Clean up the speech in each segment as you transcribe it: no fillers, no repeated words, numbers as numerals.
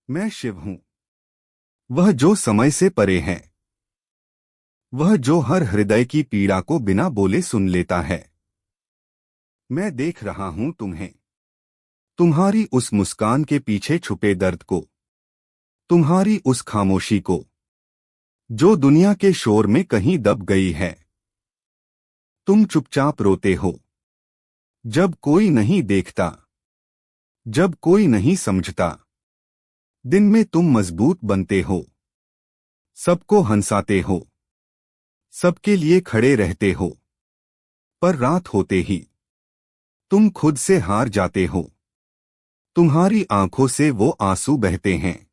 मैं शिव हूं, वह जो समय से परे है, वह जो हर हृदय की पीड़ा को बिना बोले सुन लेता है। मैं देख रहा हूं तुम्हें, तुम्हारी उस मुस्कान के पीछे छुपे दर्द को, तुम्हारी उस खामोशी को जो दुनिया के शोर में कहीं दब गई है। तुम चुपचाप रोते हो जब कोई नहीं देखता, जब कोई नहीं समझता। दिन में तुम मजबूत बनते हो, सबको हंसाते हो, सबके लिए खड़े रहते हो। पर रात होते ही तुम खुद से हार जाते हो, तुम्हारी आंखों से वो आंसू बहते हैं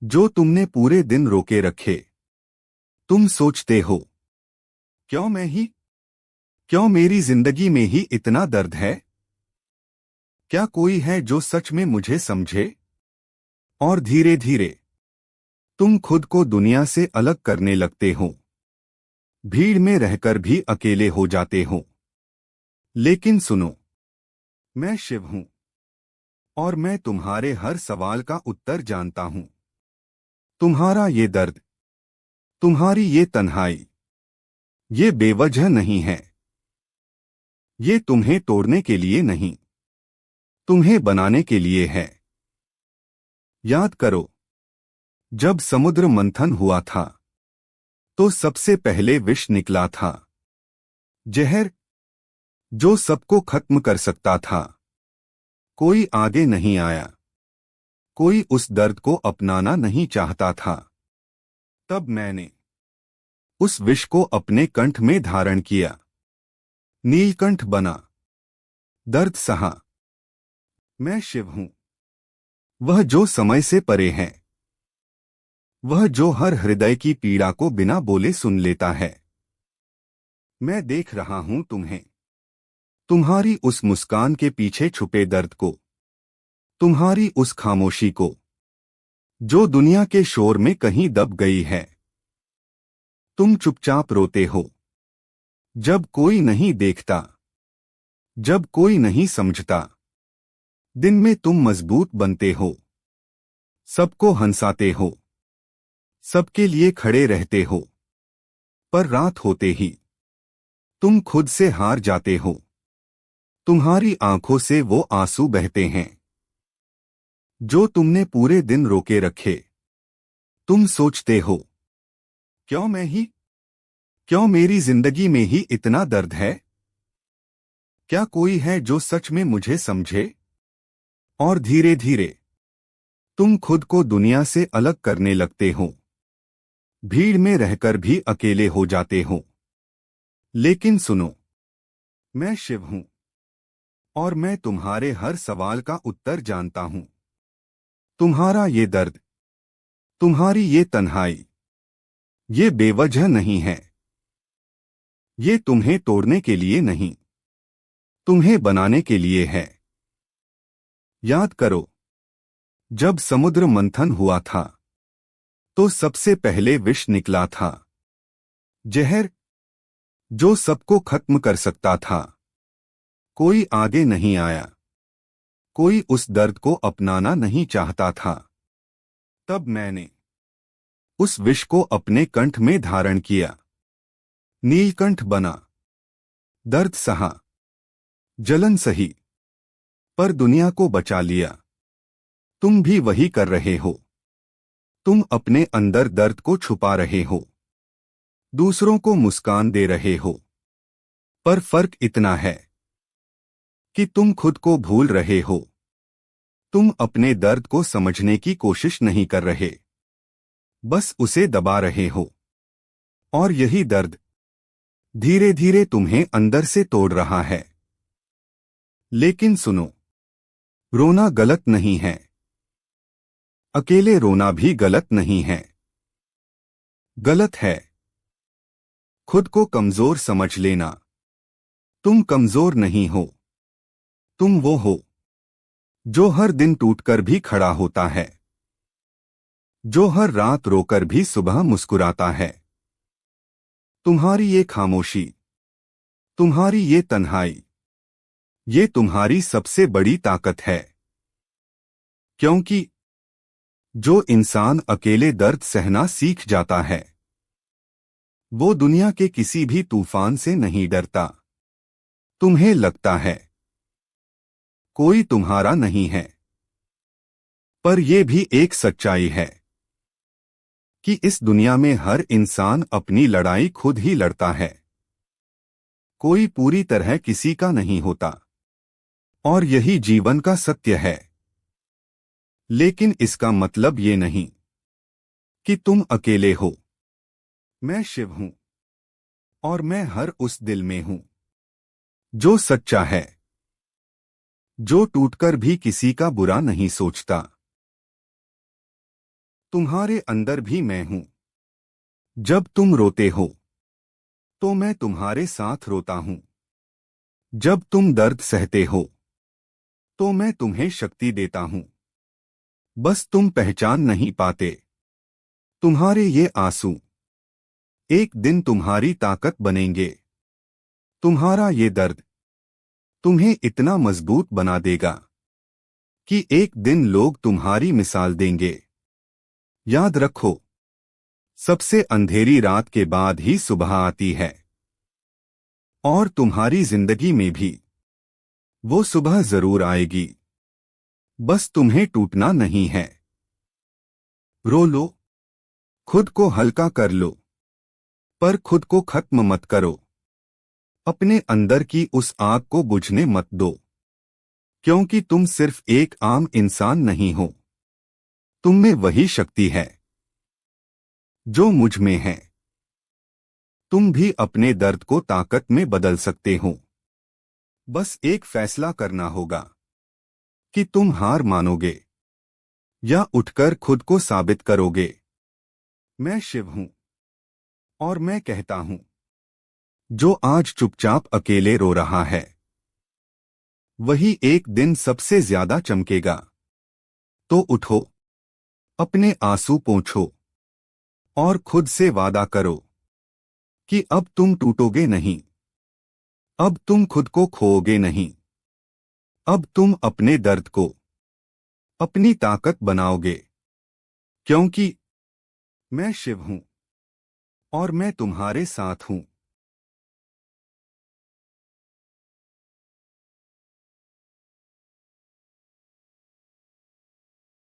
जो तुमने पूरे दिन रोके रखे। तुम सोचते हो, क्यों मैं ही, क्यों मेरी जिंदगी में ही इतना दर्द है? क्या कोई है जो सच में मुझे समझे? और धीरे धीरे तुम खुद को दुनिया से अलग करने लगते हो, भीड़ में रहकर भी अकेले हो जाते हो। लेकिन सुनो, मैं शिव हूं और मैं तुम्हारे हर सवाल का उत्तर जानता हूं। तुम्हारा ये दर्द, तुम्हारी ये तन्हाई, ये बेवजह नहीं है। ये तुम्हें तोड़ने के लिए नहीं, तुम्हें बनाने के लिए है। याद करो, जब समुद्र मंथन हुआ था तो सबसे पहले विष निकला था, जहर जो सबको खत्म कर सकता था। कोई आगे नहीं आया, कोई उस दर्द को अपनाना नहीं चाहता था। तब मैंने उस विष को अपने कंठ में धारण किया, नीलकंठ बना, दर्द सहा। मैं शिव हूं, वह जो समय से परे है, वह जो हर हृदय की पीड़ा को बिना बोले सुन लेता है। मैं देख रहा हूं तुम्हें, तुम्हारी उस मुस्कान के पीछे छुपे दर्द को, तुम्हारी उस खामोशी को जो दुनिया के शोर में कहीं दब गई है। तुम चुपचाप रोते हो जब कोई नहीं देखता, जब कोई नहीं समझता। दिन में तुम मजबूत बनते हो, सबको हंसाते हो, सबके लिए खड़े रहते हो। पर रात होते ही तुम खुद से हार जाते हो, तुम्हारी आंखों से वो आंसू बहते हैं जो तुमने पूरे दिन रोके रखे। तुम सोचते हो, क्यों मैं ही, क्यों मेरी जिंदगी में ही इतना दर्द है? क्या कोई है जो सच में मुझे समझे? और धीरे धीरे तुम खुद को दुनिया से अलग करने लगते हो, भीड़ में रहकर भी अकेले हो जाते हो। लेकिन सुनो, मैं शिव हूं और मैं तुम्हारे हर सवाल का उत्तर जानता हूं। तुम्हारा ये दर्द, तुम्हारी ये तन्हाई, ये बेवजह नहीं है। ये तुम्हें तोड़ने के लिए नहीं, तुम्हें बनाने के लिए है। याद करो, जब समुद्र मंथन हुआ था तो सबसे पहले विष निकला था, जहर जो सबको खत्म कर सकता था। कोई आगे नहीं आया, कोई उस दर्द को अपनाना नहीं चाहता था। तब मैंने उस विष को अपने कंठ में धारण किया, नीलकंठ बना, दर्द सहा, जलन सही, पर दुनिया को बचा लिया। तुम भी वही कर रहे हो। तुम अपने अंदर दर्द को छुपा रहे हो, दूसरों को मुस्कान दे रहे हो। पर फर्क इतना है कि तुम खुद को भूल रहे हो। तुम अपने दर्द को समझने की कोशिश नहीं कर रहे, बस उसे दबा रहे हो। और यही दर्द धीरे धीरे तुम्हें अंदर से तोड़ रहा है। लेकिन सुनो, रोना गलत नहीं है, अकेले रोना भी गलत नहीं है। गलत है खुद को कमजोर समझ लेना। तुम कमजोर नहीं हो, तुम वो हो जो हर दिन टूटकर भी खड़ा होता है, जो हर रात रोकर भी सुबह मुस्कुराता है। तुम्हारी ये खामोशी, तुम्हारी ये तन्हाई, ये तुम्हारी सबसे बड़ी ताकत है। क्योंकि जो इंसान अकेले दर्द सहना सीख जाता है वो दुनिया के किसी भी तूफान से नहीं डरता। तुम्हें लगता है कोई तुम्हारा नहीं है, पर यह भी एक सच्चाई है कि इस दुनिया में हर इंसान अपनी लड़ाई खुद ही लड़ता है। कोई पूरी तरह किसी का नहीं होता और यही जीवन का सत्य है। लेकिन इसका मतलब ये नहीं कि तुम अकेले हो। मैं शिव हूं और मैं हर उस दिल में हूं जो सच्चा है, जो टूटकर भी किसी का बुरा नहीं सोचता। तुम्हारे अंदर भी मैं हूं। जब तुम रोते हो तो मैं तुम्हारे साथ रोता हूं। जब तुम दर्द सहते हो तो मैं तुम्हें शक्ति देता हूं। बस तुम पहचान नहीं पाते। तुम्हारे ये आंसू एक दिन तुम्हारी ताकत बनेंगे। तुम्हारा ये दर्द तुम्हें इतना मजबूत बना देगा कि एक दिन लोग तुम्हारी मिसाल देंगे। याद रखो, सबसे अंधेरी रात के बाद ही सुबह आती है और तुम्हारी जिंदगी में भी वो सुबह जरूर आएगी। बस तुम्हें टूटना नहीं है। रो लो, खुद को हल्का कर लो, पर खुद को खत्म मत करो। अपने अंदर की उस आग को बुझने मत दो, क्योंकि तुम सिर्फ एक आम इंसान नहीं हो। तुम में वही शक्ति है जो मुझ में है। तुम भी अपने दर्द को ताकत में बदल सकते हो। बस एक फैसला करना होगा कि तुम हार मानोगे या उठकर खुद को साबित करोगे। मैं शिव हूं और मैं कहता हूं, जो आज चुपचाप अकेले रो रहा है वही एक दिन सबसे ज्यादा चमकेगा। तो उठो, अपने आंसू पोंछो और खुद से वादा करो कि अब तुम टूटोगे नहीं। अब तुम खुद को खोओगे नहीं। अब तुम अपने दर्द को अपनी ताकत बनाओगे, क्योंकि मैं शिव हूं और मैं तुम्हारे साथ हूं।